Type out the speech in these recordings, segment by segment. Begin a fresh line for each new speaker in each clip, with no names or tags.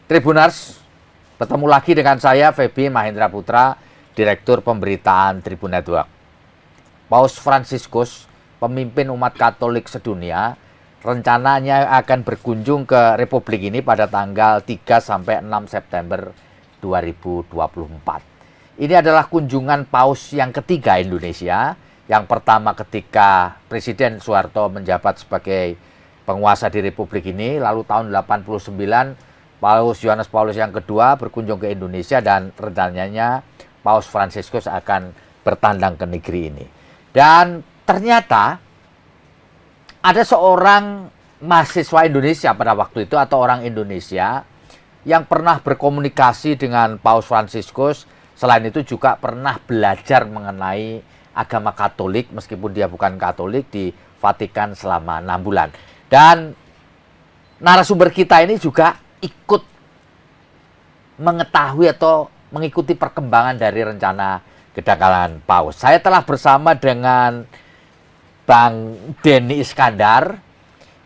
Tribuners, bertemu lagi dengan saya Feby Mahendra Putra, Direktur Pemberitaan Tribun Network. Paus Fransiskus, pemimpin umat Katolik sedunia, rencananya akan berkunjung ke Republik ini pada tanggal 3 sampai 6 September 2024. Ini adalah kunjungan Paus yang ketiga Indonesia. Yang pertama ketika Presiden Soeharto menjabat sebagai penguasa di Republik ini, lalu tahun 89 Paus Yohanes Paulus yang kedua berkunjung ke Indonesia dan rencananya Paus Fransiskus akan bertandang ke negeri ini. Dan ternyata ada seorang mahasiswa Indonesia pada waktu itu atau orang Indonesia yang pernah berkomunikasi dengan Paus Fransiskus. Selain itu juga pernah belajar mengenai agama Katolik meskipun dia bukan Katolik di Vatikan selama 6 bulan. Dan narasumber kita ini juga ikut mengetahui atau mengikuti perkembangan dari rencana kedatangan Paus. Saya telah bersama dengan Bang Denny Iskandar.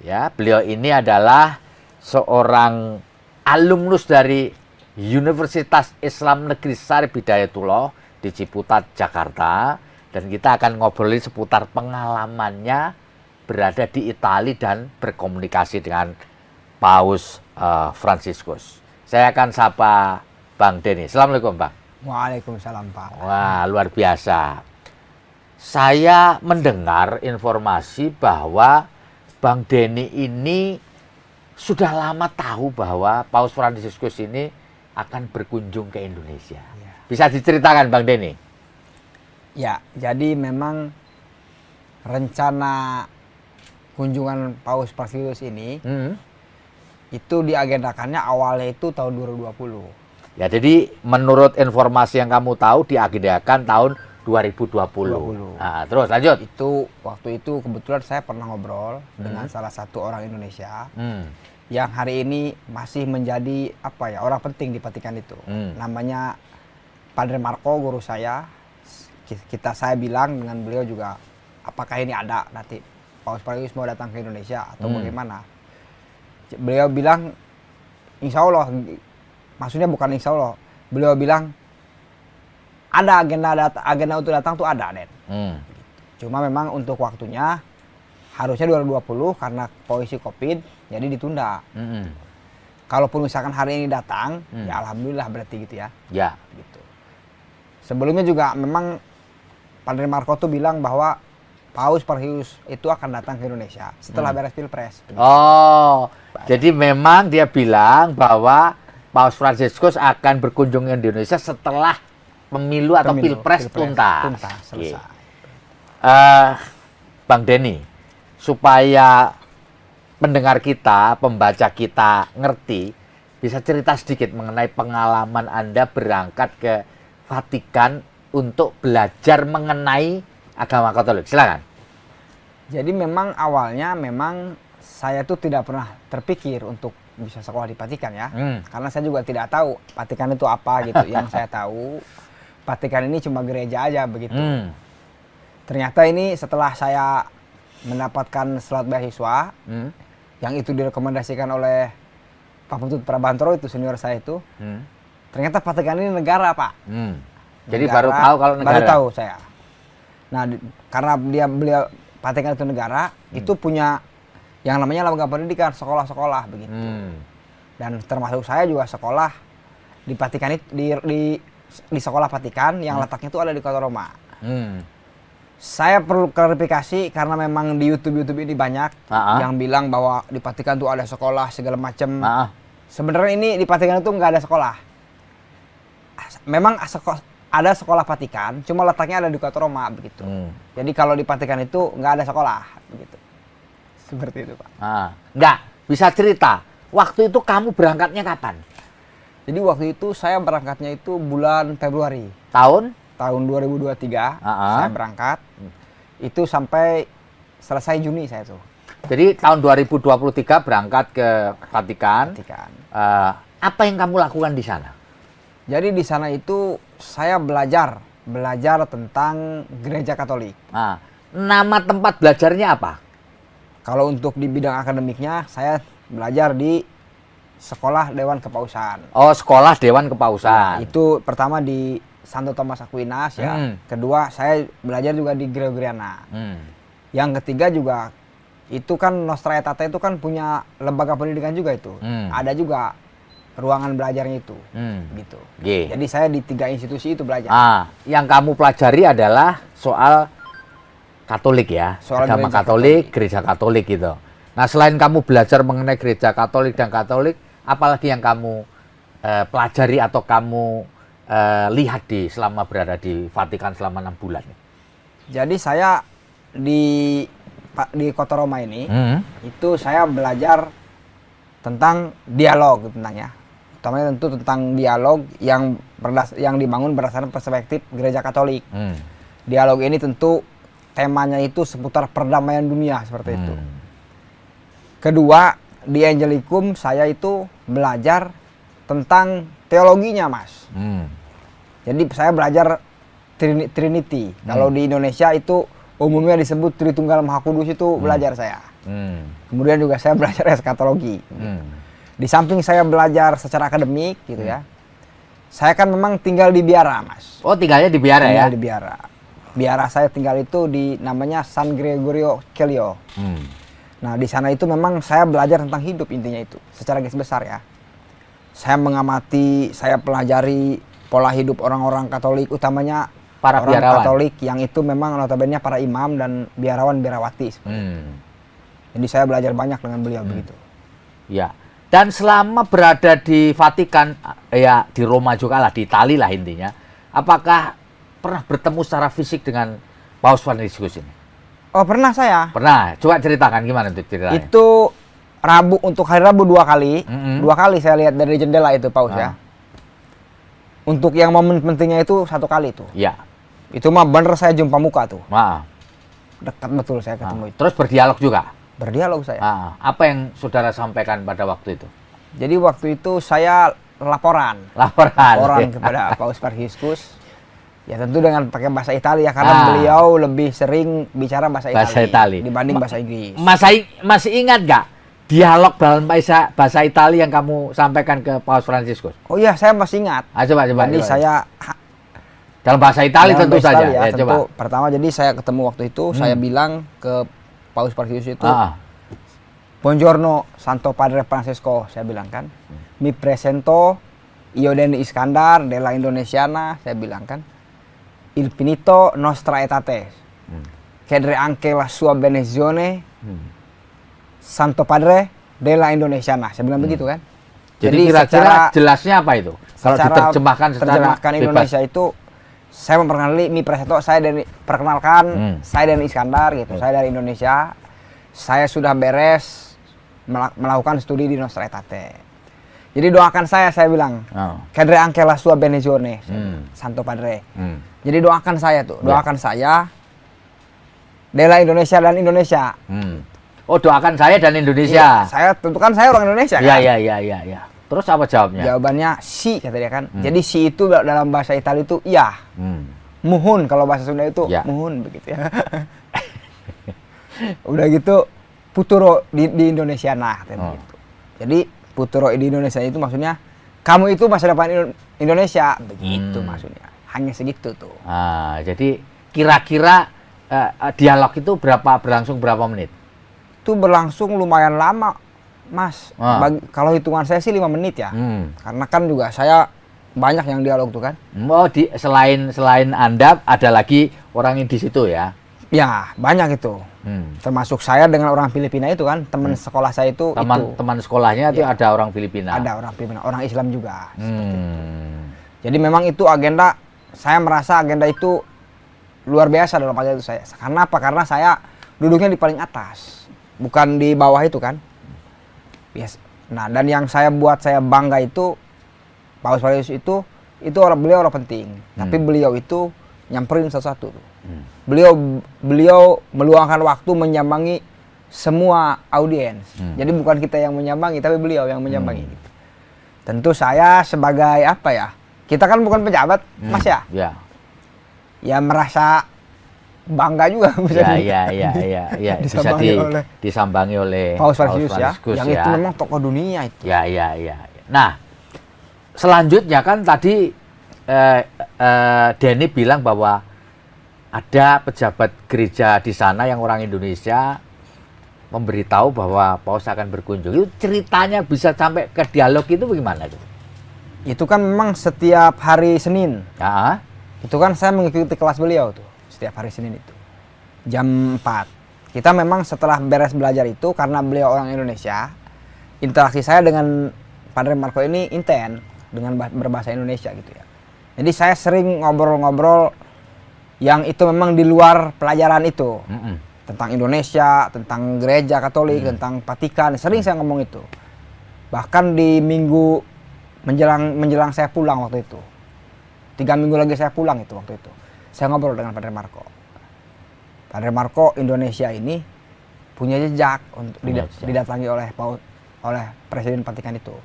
Ya, beliau ini adalah seorang alumnus dari Universitas Islam Negeri Syarif Hidayatullah di Ciputat, Jakarta. Dan kita akan ngobrolin seputar pengalamannya berada di Italia dan berkomunikasi dengan Paus Fransiskus. Saya akan sapa Bang Denny. Assalamualaikum, Bang.
Waalaikumsalam, Pak.
Wah, luar biasa. Saya mendengar informasi bahwa Bang Denny ini sudah lama tahu bahwa Paus Fransiskus ini akan berkunjung ke Indonesia.
Ya.
Bisa diceritakan, Bang Denny?
Ya, jadi memang rencana kunjungan Paus Fransiskus ini itu diagendakannya awalnya itu tahun 2020.
Ya, jadi menurut informasi yang kamu tahu diagendakan tahun 2020. Nah, terus lanjut.
Itu waktu itu kebetulan saya pernah ngobrol dengan salah satu orang Indonesia yang hari ini masih menjadi orang penting di Vatikan itu. Namanya Padre Marco, guru saya. Saya bilang dengan beliau juga, apakah ini ada nanti Paus Fransiskus mau datang ke Indonesia atau bagaimana? Beliau bilang, insya Allah, maksudnya bukan insya Allah, beliau bilang ada agenda untuk datang tuh ada, Den. Cuma memang untuk waktunya harusnya 2020 karena kondisi COVID, jadi ditunda. Kalaupun misalkan hari ini datang, ya alhamdulillah berarti gitu ya.
Ya.
Gitu. Sebelumnya juga memang Padre Marco tuh bilang bahwa Paus Fransiskus itu akan datang ke Indonesia setelah beres Pilpres.
Oh, jadi memang dia bilang bahwa Paus Fransiskus akan berkunjung ke Indonesia setelah pemilu atau Pilpres tuntas.
Selesai.
Bang Denny, supaya pendengar kita, pembaca kita ngerti, bisa cerita sedikit mengenai pengalaman Anda berangkat ke Vatikan untuk belajar mengenai agama Katolik. Silakan.
Jadi memang awalnya saya tuh tidak pernah terpikir untuk bisa sekolah di Vatikan ya. Karena saya juga tidak tahu Vatikan itu apa gitu. Yang saya tahu Vatikan ini cuma gereja aja begitu. Ternyata ini setelah saya mendapatkan slot beasiswa yang itu direkomendasikan oleh Pak Putut Prabantoro, itu senior saya itu. Ternyata Vatikan ini negara, Pak.
Jadi baru tahu kalau negara.
Baru tahu saya. Nah, karena beliau Vatikan itu negara, itu punya yang namanya lembaga pendidikan, sekolah-sekolah begitu. Dan termasuk saya juga sekolah di Vatikan itu di sekolah Vatikan yang letaknya itu ada di Kota Roma. Saya perlu klarifikasi karena memang di YouTube ini banyak yang bilang bahwa di Vatikan itu ada sekolah segala macam. Sebenarnya ini di Vatikan itu nggak ada sekolah. Memang ada sekolah Vatikan, cuma letaknya ada di Kota Roma begitu. Jadi kalau di Vatikan itu nggak ada sekolah begitu. Seperti itu, Pak.
Nggak, bisa cerita. Waktu itu kamu berangkatnya kapan?
Jadi waktu itu saya berangkatnya itu bulan Februari.
Tahun
2023 saya berangkat. Itu sampai selesai Juni saya tuh.
Jadi tahun 2023 berangkat ke Vatikan. Apa yang kamu lakukan di sana?
Jadi di sana itu saya belajar tentang gereja Katolik.
Nama tempat belajarnya apa?
Kalau untuk di bidang akademiknya saya belajar di sekolah Dewan Kepausan.
Oh, sekolah Dewan Kepausan.
Itu pertama di Santo Thomas Aquinas ya. Kedua saya belajar juga di Gregoriana. Yang ketiga juga itu kan Nostra Aetate itu kan punya lembaga pendidikan juga itu. Ada juga ruangan belajarnya itu. Gitu. Jadi saya di 3 institusi itu belajar.
Yang kamu pelajari adalah soal Katolik ya,
soal
agama Katolik, gereja Katolik gitu. Nah, selain kamu belajar mengenai gereja Katolik dan Katolik, apalagi yang kamu pelajari atau kamu lihat selama berada di Vatikan selama 6 bulan?
Jadi saya di Kota Roma ini, itu saya belajar tentang dialog tentangnya. Utamanya tentu tentang dialog yang dibangun berdasarkan perspektif gereja Katolik. Dialog ini tentu temanya itu seputar perdamaian dunia seperti itu. Kedua, di Angelicum saya itu belajar tentang teologinya, Mas. Jadi saya belajar Trinity. Kalau di Indonesia itu umumnya disebut Tritunggal Maha Kudus, itu belajar saya. Kemudian juga saya belajar eskatologi. Di samping saya belajar secara akademik gitu ya. Saya kan memang tinggal di biara, Mas.
Oh, tinggalnya di biara ya?
Tinggal di biara. Biara saya tinggal itu di namanya San Gregorio Celio. Nah, di sana itu memang saya belajar tentang hidup, intinya itu secara garis besar ya. Saya mengamati, saya pelajari pola hidup orang-orang Katolik, utamanya
para
orang
biarawan
Katolik yang itu memang notabene para imam dan biarawan-biarawati. Jadi saya belajar banyak dengan beliau begitu.
Ya. Dan selama berada di Vatikan, ya di Roma juga lah, di Italia lah intinya, apakah pernah bertemu secara fisik dengan Paus Fransiskus ini?
Oh, pernah saya.
Pernah. Coba ceritakan gimana itu ceritanya.
Itu untuk hari Rabu 2 kali. 2 kali saya lihat dari jendela itu Paus ya. Untuk yang momen pentingnya itu 1 kali itu.
Iya.
Itu mah bener saya jumpa muka tuh. Dekat betul saya ketemu itu.
Terus berdialog juga?
Berdialog saya.
Apa yang saudara sampaikan pada waktu itu?
Jadi waktu itu saya laporan kepada Paus Fransiskus. Ya tentu dengan pakai bahasa Italia karena beliau lebih sering bicara bahasa Italia dibanding bahasa Inggris.
Masih ingat nggak dialog dalam bahasa Italia yang kamu sampaikan ke Paus Fransiskus?
Oh iya, saya masih ingat.
Coba.
Jadi saya
dalam bahasa Italia tentu saja.
Ya, tentu. Pertama jadi saya ketemu waktu itu, saya bilang ke Paus Fransiskus itu, Buongiorno Santo Padre Francesco, saya bilang kan. Mi presento io Denny Iskandar della Indonesiana, saya bilang kan. Il finito Nostra Aetate. Chiedere anche la sua benedizione Santo Padre della Indonesiana. Saya bilang begitu kan.
Jadi kira-kira jelasnya apa itu? Kalau diterjemahkan secara
Indonesia itu, saya memperkenalkan mi presento, saya Denny Iskandar gitu. Saya dari Indonesia. Saya sudah beres melakukan studi di Nostra Aetate. Jadi doakan saya bilang. Chiedere anche la sua benedizione Santo Padre. Jadi doakan saya tuh, saya della Indonesia dan Indonesia.
Oh, doakan saya dan Indonesia.
Iya, saya tentu kan saya orang Indonesia kan.
Iya. Terus apa jawabnya?
Jawabannya si, kata dia kan. Jadi si itu dalam bahasa Italia itu iya. Muhun, kalau bahasa Sunda itu muhun begitu ya. Udah gitu Puturo di Indonesia begitu. Jadi Puturo di Indonesia itu maksudnya kamu itu masa depan Indonesia begitu maksudnya. Hanya segitu tuh.
Jadi kira-kira dialog itu berlangsung berapa menit?
Itu berlangsung lumayan lama, Mas. Kalau hitungan saya sih 5 menit ya. Karena kan juga saya banyak yang dialog tuh kan.
Oh, selain Anda ada lagi orang yang di situ ya?
Ya, banyak itu. Termasuk saya dengan orang Filipina itu kan, teman sekolah saya itu.
Teman sekolahnya itu ada orang Filipina?
Ada orang Filipina, orang Islam juga. Seperti itu. Jadi memang itu agenda, saya merasa agenda itu luar biasa dalam agenda itu saya. Karena apa? Karena saya duduknya di paling atas, bukan di bawah itu kan. Yes. Nah, dan yang saya bangga itu, Paus Fransiskus itu beliau orang penting. Tapi beliau itu nyamperin satu-satu. Beliau meluangkan waktu menyambangi semua audiens. Jadi bukan kita yang menyambangi, tapi beliau yang menyambangi. Tentu saya sebagai apa ya? Kita kan bukan pejabat, Mas ya. Ya merasa bangga juga bisa
ya. Bisa disambangi oleh
Paus Franciscus ya. Yang
ya.
itu memang tokoh dunia itu.
Ya. Nah, selanjutnya kan tadi Denny bilang bahwa ada pejabat gereja di sana yang orang Indonesia memberitahu bahwa Paus akan berkunjung. Itu ceritanya bisa sampai ke dialog itu bagaimana itu?
Itu kan memang setiap hari Senin.
Ya.
Itu kan saya mengikuti kelas beliau tuh setiap hari Senin itu. Jam 4. Kita memang setelah beres belajar itu karena beliau orang Indonesia, interaksi saya dengan Padre Marco ini intens dengan berbahasa Indonesia gitu ya. Jadi saya sering ngobrol-ngobrol yang itu memang di luar pelajaran itu. Tentang Indonesia, tentang gereja Katolik, tentang Vatikan, sering saya ngomong itu. Bahkan di minggu menjelang saya pulang waktu itu. 3 minggu lagi saya pulang itu waktu itu. Saya ngobrol dengan Padre Marco. Padre Marco Indonesia ini punya jejak untuk didatangi oleh Presiden Vatikan itu.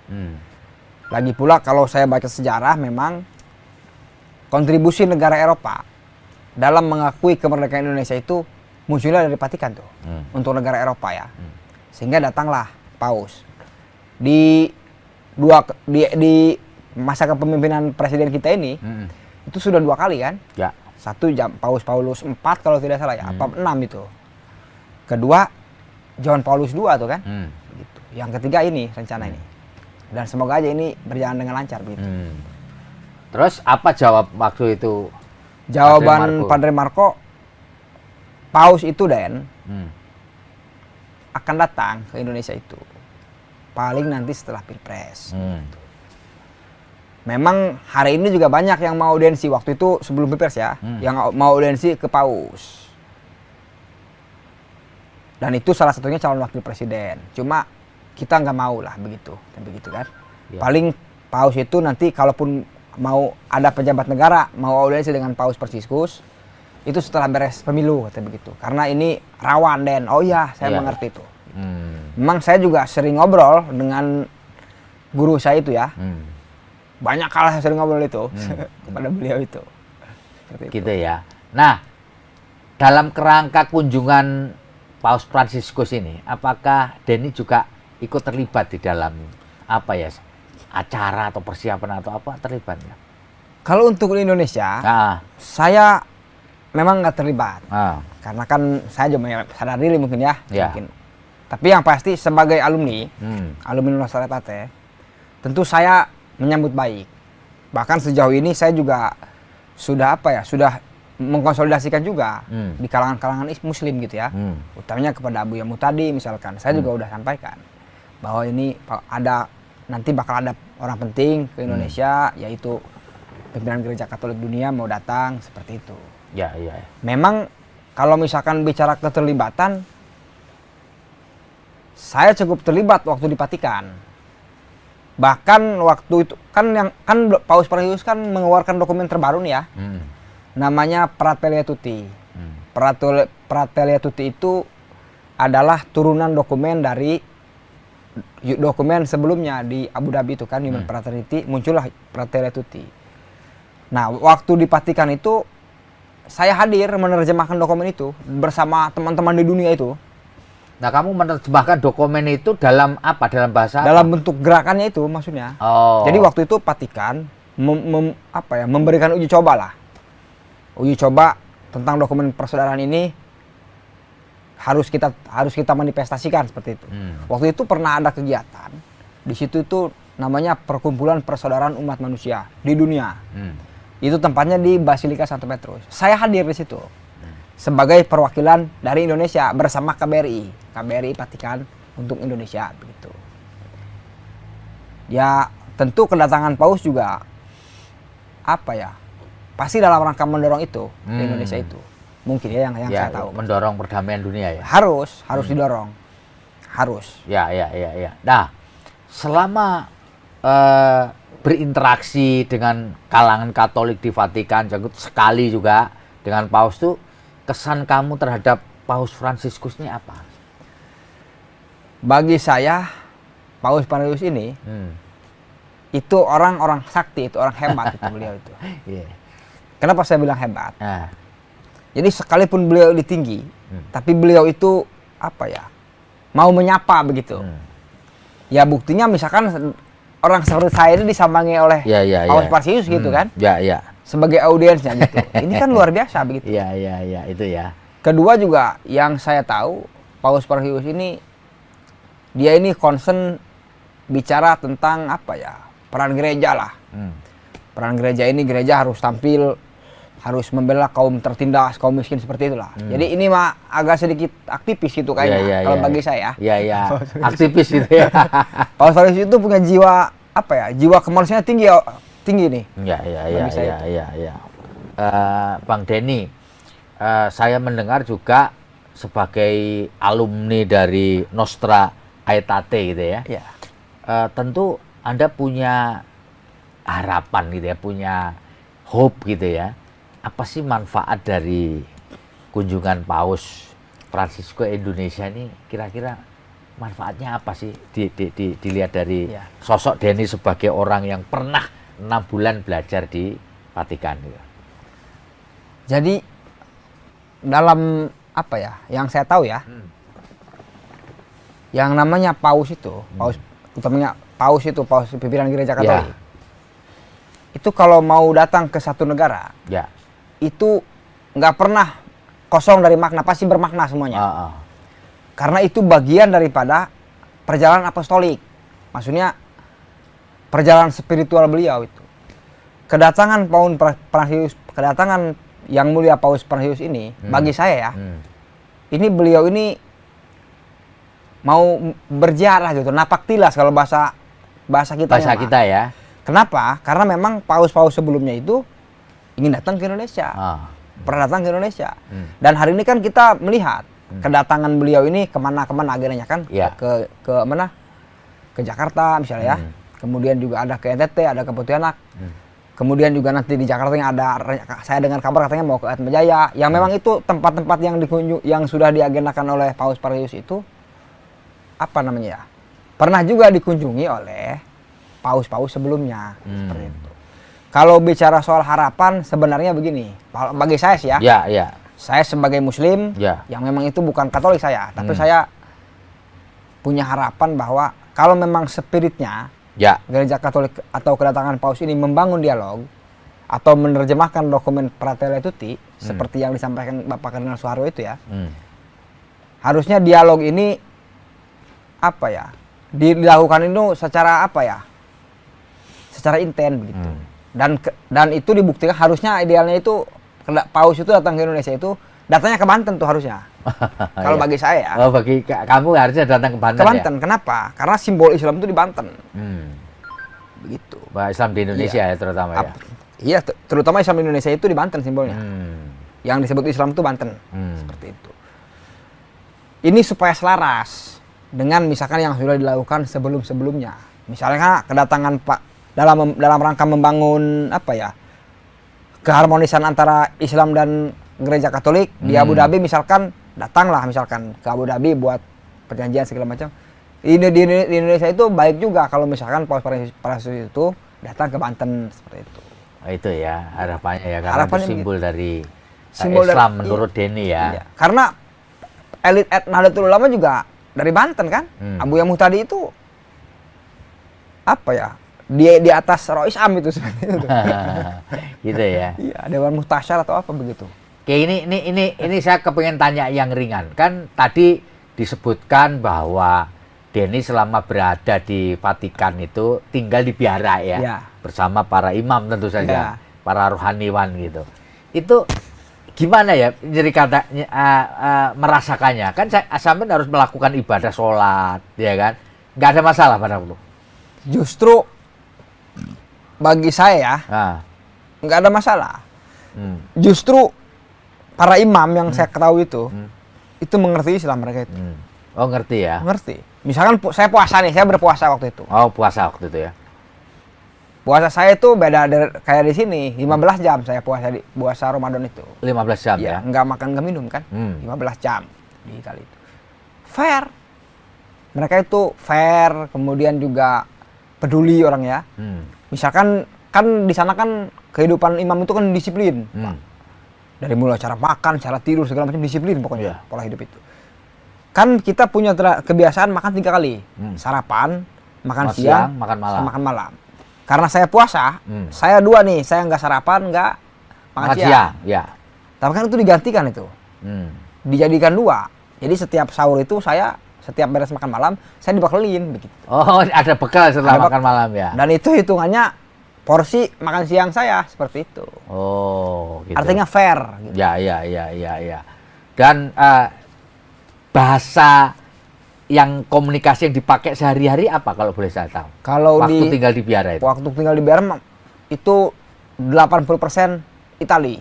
Lagi pula kalau saya baca sejarah memang kontribusi negara Eropa dalam mengakui kemerdekaan Indonesia itu munculnya dari Vatikan tuh untuk negara Eropa ya. Sehingga datanglah Paus. Di masa kepemimpinan presiden kita ini itu sudah 2 kali kan? Ya. Satu Paus Paulus IV kalau tidak salah ya, apa 6 itu. Kedua John Paulus II tuh kan? Gitu. Yang ketiga ini rencana ini. Dan semoga aja ini berjalan dengan lancar begitu.
Terus apa jawab waktu itu?
Jawaban Padre Marco, Paus itu akan datang ke Indonesia itu paling nanti setelah Pilpres. Gitu. Memang hari ini juga banyak yang mau audiensi waktu itu sebelum Pilpres ya, yang mau audiensi ke Paus. Dan itu salah satunya calon wakil presiden. Cuma kita nggak mau lah begitu kan. Ya. Paling Paus itu nanti kalaupun mau ada pejabat negara mau audiensi dengan Paus Franciscus itu setelah beres pemilu katanya begitu. Karena ini rawan oh iya saya mengerti itu. Memang saya juga sering ngobrol dengan guru saya itu ya. Banyak kali saya sering ngobrol itu kepada beliau itu.
Gitu ya. Nah, dalam kerangka kunjungan Paus Franciscus ini, apakah Denny juga ikut terlibat di dalam acara atau persiapan atau apa terlibatnya?
Kalau untuk Indonesia, saya memang nggak terlibat. Karena kan saya cuma sadar diri mungkin ya. Mungkin. Tapi yang pasti sebagai alumni Universitas Trisakti, tentu saya menyambut baik. Bahkan sejauh ini saya juga sudah mengkonsolidasikan juga di kalangan-kalangan Muslim gitu ya. Utamanya kepada Abu Yamu tadi misalkan. Saya juga udah sampaikan bahwa ini nanti bakal ada orang penting ke Indonesia, yaitu pimpinan Gereja Katolik Dunia mau datang seperti itu.
Ya.
Memang kalau misalkan bicara keterlibatan, saya cukup terlibat waktu di Vatikan. Bahkan waktu itu kan Paus Franciscus kan mengeluarkan dokumen terbaru nih ya. Namanya Fratelli Tutti. Fratelli Tutti itu adalah turunan dokumen dari dokumen sebelumnya di Abu Dhabi itu kan, Human Fraternity, muncullah Fratelli Tutti. Nah, waktu di Vatikan itu saya hadir menerjemahkan dokumen itu bersama teman-teman di dunia itu.
Nah, kamu menerjemahkan dokumen itu dalam apa? Dalam bahasa apa?
Dalam bentuk gerakannya itu maksudnya. Jadi waktu itu Vatikan memberikan uji coba lah. Uji coba tentang dokumen persaudaraan ini harus kita manifestasikan seperti itu. Waktu itu pernah ada kegiatan di situ itu namanya Perkumpulan Persaudaraan Umat Manusia di Dunia. Itu tempatnya di Basilika Santo Petrus. Saya hadir di situ sebagai perwakilan dari Indonesia bersama KBRI Vatikan untuk Indonesia begitu. Ya tentu kedatangan Paus juga pasti dalam rangka mendorong itu di Indonesia itu. Mungkin ya yang saya tahu.
Mendorong perdamaian dunia ya.
Harus didorong. Harus.
Ya. Nah, selama berinteraksi dengan kalangan Katolik di Vatikan, sekali juga dengan Paus tuh, kesan kamu terhadap Paus Franciscus ini apa?
Bagi saya, Paus Franciscus ini itu orang sakti, itu orang hebat itu beliau itu. Kenapa saya bilang hebat? Jadi sekalipun beliau di tinggi, tapi beliau itu apa ya, mau menyapa begitu. Ya buktinya misalkan orang seperti saya ini disambangi oleh Paus Parsius gitu kan, sebagai audiensnya gitu. Ini kan luar biasa begitu.
Itu ya.
Kedua juga yang saya tahu, Paus Parsius ini dia ini concern bicara tentang apa ya, peran gereja lah. Peran gereja ini, gereja harus tampil, harus membela kaum tertindas, kaum miskin seperti itulah. Jadi ini mah agak sedikit aktivis gitu kayaknya kalau bagi saya.
Aktivis gitu ya.
Paus Parsius itu punya jiwa apa ya? Jiwa kemanusiaan tinggi nih.
Bang Denny, saya mendengar juga sebagai alumni dari Nostra Aetate gitu ya. Tentu Anda punya harapan gitu ya, punya hope gitu ya. Apa sih manfaat dari kunjungan Paus Fransiskus ke Indonesia ini, kira-kira manfaatnya apa sih dilihat dari sosok Denny sebagai orang yang pernah 6 bulan belajar di Vatikan gitu.
Jadi dalam apa ya, yang saya tahu ya, yang namanya Paus itu, utamanya Paus pimpinan gereja Katolik, itu kalau mau datang ke satu negara, itu nggak pernah kosong dari makna, pasti bermakna semuanya. Karena itu bagian daripada perjalanan apostolik, maksudnya perjalanan spiritual beliau itu. Kedatangan kedatangan yang mulia Paus Fransisius ini, bagi saya ya, ini beliau ini mau berziarah gitu, napak tilas kalau bahasa kita.
Bahasa kita ya.
Kenapa? Karena memang paus-paus sebelumnya itu ingin datang ke Indonesia, pernah datang ke Indonesia. Dan hari ini kan kita melihat kedatangan beliau ini kemana-kemana agendanya kan, ke mana? Ke Jakarta misalnya ya. Kemudian juga ada ke NTT, ada ke Pontianak. Kemudian juga nanti di Jakarta yang ada, saya dengar kabar katanya mau ke Atmajaya. Yang memang itu tempat-tempat yang sudah diagendakan oleh Paus Parsius itu apa namanya ya? Pernah juga dikunjungi oleh paus-paus sebelumnya. Seperti itu. Kalau bicara soal harapan sebenarnya begini, bagi saya sih ya. Saya sebagai Muslim yang memang itu bukan Katolik saya, tapi saya punya harapan bahwa kalau memang spiritnya Gereja Katolik atau kedatangan Paus ini membangun dialog atau menerjemahkan dokumen Fratelli Tutti seperti yang disampaikan Bapak Kardinal Soeharto itu ya, harusnya dialog ini apa ya, dilakukan itu secara apa ya, secara intens begitu. Dan itu dibuktikan harusnya idealnya itu Paus itu datang ke Indonesia itu datangnya ke Banten tuh harusnya. Kalau bagi saya.
Oh, bagi kamu harusnya datang ke Banten.
Ke Banten, kenapa? Karena simbol Islam itu di Banten. Begitu.
Islam di Indonesia ya terutama ya.
Iya, terutama Islam di Indonesia itu di Banten simbolnya. Yang disebut Islam itu Banten. Seperti itu. Ini supaya selaras dengan misalkan yang sudah dilakukan sebelum-sebelumnya. Misalnya kedatangan Pak dalam rangka membangun apa ya? Keharmonisan antara Islam dan Gereja Katolik di Abu Dhabi misalkan, datanglah misalkan ke Abu Dhabi buat perjanjian segala macam. Di Indonesia itu baik juga kalau misalkan Paus Fransisius itu datang ke Banten seperti itu.
Itu ya harapannya ya, karena itu simbol dari Islam menurut Denny ya.
Karena elit Nahdlatul Ulama juga dari Banten kan. Abu Yamuh tadi itu apa ya? Di atas Rois Am itu seperti itu.
Gitu ya.
Iya, Dewan Muhtasyar atau apa begitu.
Oke, ini saya kepengen tanya yang ringan. Kan tadi disebutkan bahwa Denny selama berada di Vatikan itu tinggal di biara ya. Bersama para imam tentu saja, para rohaniwan gitu. Itu gimana ya jadi katanya merasakannya? Kan sampean harus melakukan ibadah sholat, ya kan? Nggak ada masalah pada waktu.
Justru bagi saya nggak ada masalah. Justru para imam yang saya ketahui itu mengerti Islam mereka itu.
Oh, ngerti ya?
Ngerti. Misalkan saya puasa nih, saya berpuasa waktu itu.
Oh, puasa waktu itu ya?
Puasa saya itu beda dari kayak di sini, 15 jam saya puasa Ramadan itu.
15 jam ya?
Nggak makan, nggak minum kan? 15 jam di Italia itu. Fair. Mereka itu fair, kemudian juga peduli orang ya. Misalkan kan di sana kan kehidupan imam itu kan disiplin. Dari mulai cara makan, cara tidur, segala macam disiplin pokoknya
Iya.
pola hidup itu. Kan kita punya kebiasaan makan 3 kali. Sarapan, makan siang,
makan malam.
sama makan malam. Karena saya puasa, saya 2 nih, saya nggak sarapan, nggak makan siang.
Ya.
Tapi kan itu digantikan itu. Dijadikan 2. Jadi setiap sahur itu setiap beres makan malam, saya dibekelin begitu.
Oh, ada bekal setelah makan malam ya.
Dan itu hitungannya porsi makan siang saya seperti itu.
Oh, gitu.
Artinya fair. Gitu.
Ya. Dan bahasa yang komunikasi yang dipakai sehari-hari apa kalau boleh saya tahu?
Kalau
waktu tinggal di biara itu.
Waktu tinggal di biara itu 80% Itali.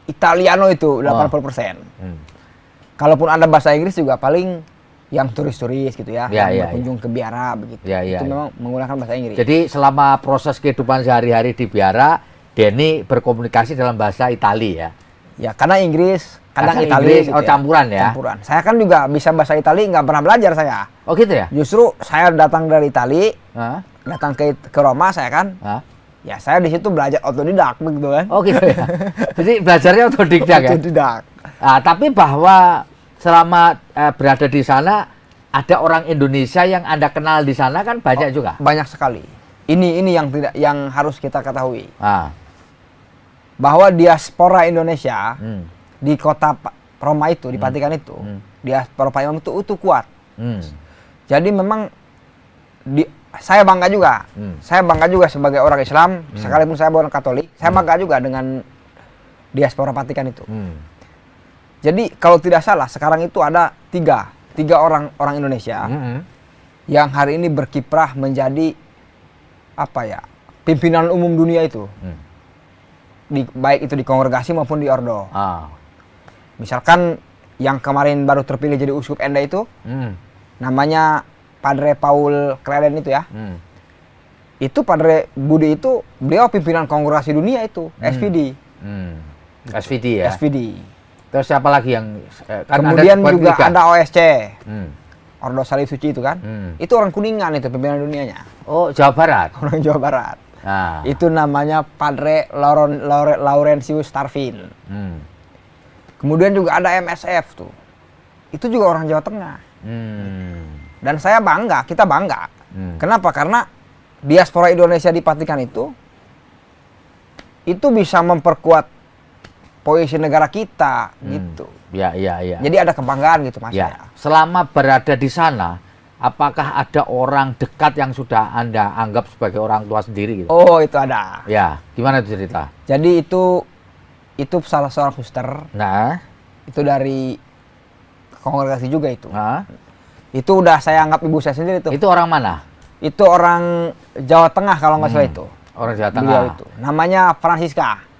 Italiano itu 80%. Kalaupun ada bahasa Inggris juga paling yang turis-turis gitu ya, yang berkunjung ke biara begitu. Itu memang menggunakan bahasa Inggris.
Jadi selama proses kehidupan sehari-hari di biara, Denny berkomunikasi dalam bahasa Itali ya.
Ya, karena Inggris, kadang
Bahasa
Itali
Inggris,
gitu
campuran ya.
Campuran. Saya kan juga bisa bahasa Itali, nggak pernah belajar saya.
Oh gitu ya?
Justru saya datang dari Itali, datang ke Roma saya kan. Ya saya di situ belajar otodidak begitu kan.
Oh gitu ya. Jadi belajarnya otodidak ya.
Otodidak.
Nah, tapi bahwa selama berada di sana ada orang Indonesia yang Anda kenal di sana kan banyak juga.
Banyak sekali. Ini yang harus kita ketahui. Bahwa diaspora Indonesia di kota Roma itu, di Vatikan itu, diaspora Imam itu kuat. Jadi memang saya bangga juga. Saya bangga juga sebagai orang Islam, sekalipun saya bukan Katolik, saya bangga juga dengan diaspora Vatikan itu. Jadi kalau tidak salah sekarang itu ada tiga orang Indonesia yang hari ini berkiprah menjadi pimpinan umum dunia itu. Baik itu di kongregasi maupun di ordo. Misalkan yang kemarin baru terpilih jadi uskup Enda itu, namanya Padre Paul Kleden itu ya. Itu Padre Budi itu, beliau pimpinan kongregasi dunia itu, SVD.
SVD ya?
SVD.
Terus siapa lagi yang...
Kemudian juga ada OSC. Ordo Salib Suci itu kan. Itu orang Kuningan itu pimpinan dunianya.
Oh, Jawa Barat?
Orang Jawa Barat. Itu namanya Padre Laurentius Starvin. Kemudian juga ada MSF tuh. Itu juga orang Jawa Tengah. Dan saya bangga, kita bangga. Kenapa? Karena diaspora Indonesia di Vatikan itu bisa memperkuat posisi negara kita gitu.
Ya.
Jadi ada kebanggaan gitu Mas.
Ya. Selama berada di sana, apakah ada orang dekat yang sudah Anda anggap sebagai orang tua sendiri gitu?
Oh, itu ada.
Ya, gimana itu cerita?
Jadi itu salah seorang suster.
Nah,
itu dari kongregasi juga itu. Itu udah saya anggap ibu saya sendiri tuh.
Itu orang mana?
Itu orang Jawa Tengah kalau nggak salah itu.
Orang Jawa Tengah.
Beliau itu. Namanya Francisca.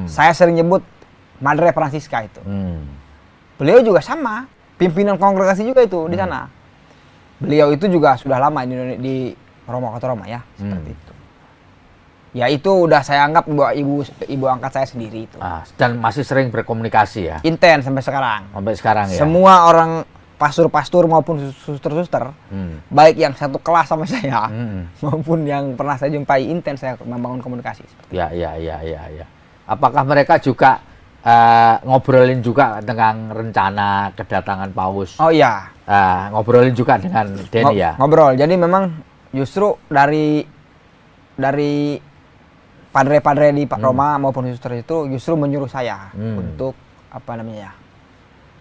Saya sering nyebut Madre Francisca itu. Beliau juga sama, pimpinan kongregasi juga itu di sana. Beliau itu juga sudah lama di Roma, Kota Roma ya, seperti itu. Ya itu udah saya anggap ibu angkat saya sendiri itu.
Dan masih sering berkomunikasi ya?
Intens sampai sekarang.
Sampai sekarang ya?
Semua orang pastor-pastor maupun suster-suster, baik yang satu kelas sama saya, maupun yang pernah saya jumpai, intens saya membangun komunikasi.
Ya. Apakah mereka juga ngobrolin juga dengan rencana kedatangan Paus?
Oh iya.
Ngobrolin juga dengan Denny ya?
Ngobrol. Jadi memang justru dari padre-padre di Roma maupun suster itu justru menyuruh saya untuk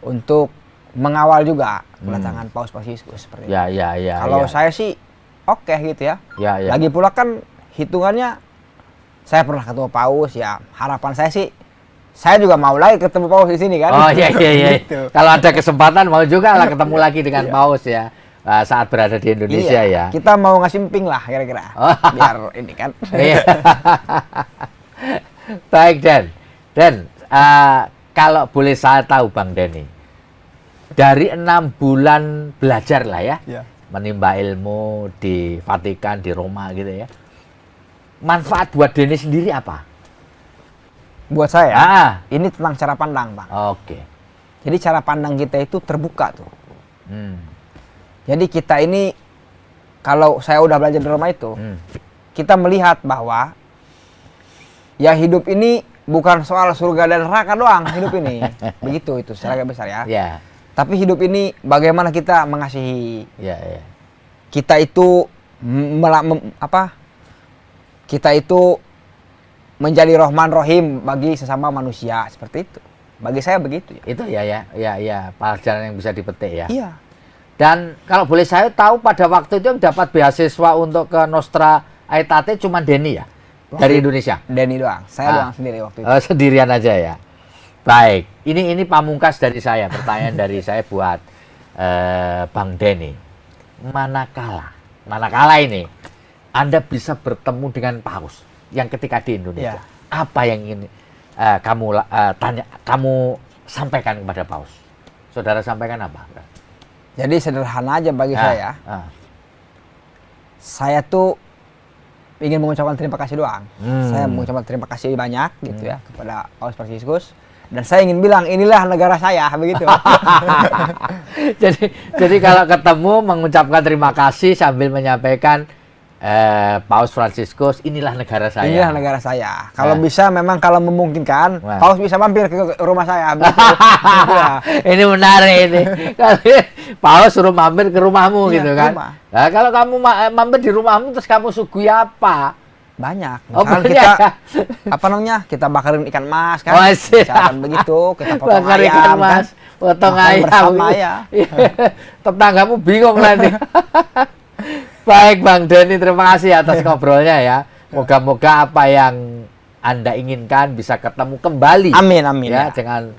untuk mengawal juga kedatangan Paus Fransiskus seperti itu.
Ya.
Kalau saya sih oke gitu ya.
Ya.
Lagi pula kan hitungannya saya pernah ketemu Paus ya. Harapan saya sih saya juga mau lagi ketemu Paus di sini kan.
Oh iya.
Gitu.
Kalau ada kesempatan mau juga lah ketemu lagi dengan Paus ya. Saat berada di Indonesia ya.
Kita mau ngasih emping lah kira-kira. Biar ini kan.
Baik Dan kalau boleh saya tahu Bang Denny, dari 6 bulan belajar lah ya, menimba ilmu di Vatikan, di Roma gitu ya. Manfaat buat Denny sendiri apa?
Buat saya, ini tentang cara pandang, Bang.
Oke.
Jadi cara pandang kita itu terbuka tuh. Jadi kita ini, kalau saya udah belajar di Roma itu, kita melihat bahwa ya hidup ini bukan soal surga dan neraka doang hidup ini. Begitu itu secara besar ya.
Ya.
Tapi hidup ini bagaimana kita mengasihi.
Ya, ya.
Kita itu kita itu menjadi Rahman Rahim bagi sesama manusia, seperti itu. Bagi saya begitu ya.
Itu ya, pelajaran yang bisa dipetik ya.
Iya.
Dan kalau boleh saya tahu pada waktu itu yang dapat beasiswa untuk ke Nostra Aetate cuma Denny ya? Dari Indonesia?
Denny doang, saya doang sendiri waktu itu.
Sendirian aja ya. Baik, ini pamungkas dari saya, pertanyaan dari saya buat Bang Denny. Manakala ini Anda bisa bertemu dengan Paus yang ketika di Indonesia, apa yang ingin kamu sampaikan kepada Paus? Saudara sampaikan apa?
Jadi sederhana aja bagi saya. Saya tuh ingin mengucapkan terima kasih doang. Saya mengucapkan terima kasih banyak gitu ya kepada Paus Fransiskus. Dan saya ingin bilang inilah negara saya, begitu.
jadi kalau ketemu mengucapkan terima kasih sambil menyampaikan Paus Fransiskus, inilah negara saya.
Inilah negara saya. Kalau bisa, memang kalau memungkinkan, Paus bisa mampir ke rumah saya.
Ini menarik ini. Paus suruh mampir ke rumahmu gitu kan. Nah, kalau kamu mampir di rumahmu terus kamu suguhi apa?
Banyak.
Misalkan
kita kita bakarin ikan mas kan. Misalkan begitu, kita potong
bakar
ayam
ikan mas, kan. Potong ayam
bersama ya.
Tetanggamu bingung nanti. Baik Bang Denny, terima kasih atas ngobrolnya ya. Moga-moga apa yang Anda inginkan bisa ketemu kembali.
Amin
ya. Dengan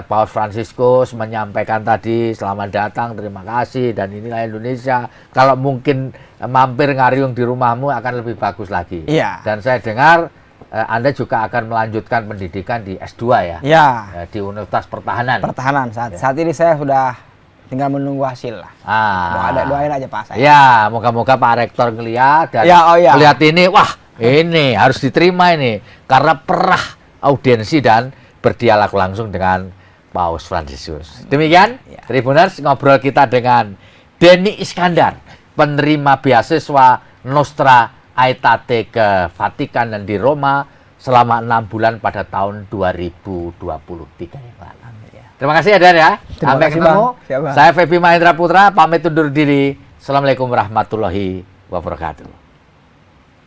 Paus Fransiskus menyampaikan tadi selamat datang, terima kasih, dan inilah Indonesia. Kalau mungkin mampir ngariung di rumahmu akan lebih bagus lagi.
Iya.
Dan saya dengar Anda juga akan melanjutkan pendidikan di S2 ya.
Iya.
Di Universitas Pertahanan.
Saat ini saya sudah tinggal menunggu hasil lah. Doain aja Pak saya.
Ya, moga-moga Pak Rektor ngelihat dan melihat ini, wah ini harus diterima ini karena pernah audiensi dan berdialog langsung dengan Paus Fransiskus. Demikian, Tribuners, ngobrol kita dengan Denny Iskandar, penerima beasiswa Nostra Aetate ke Vatikan dan di Roma selama 6 bulan pada tahun 2023 yang lalu. Terima kasih ya Dan ya. Sampai ketemu. Saya Febi Mahendra Putra, pamit undur diri. Assalamualaikum warahmatullahi wabarakatuh.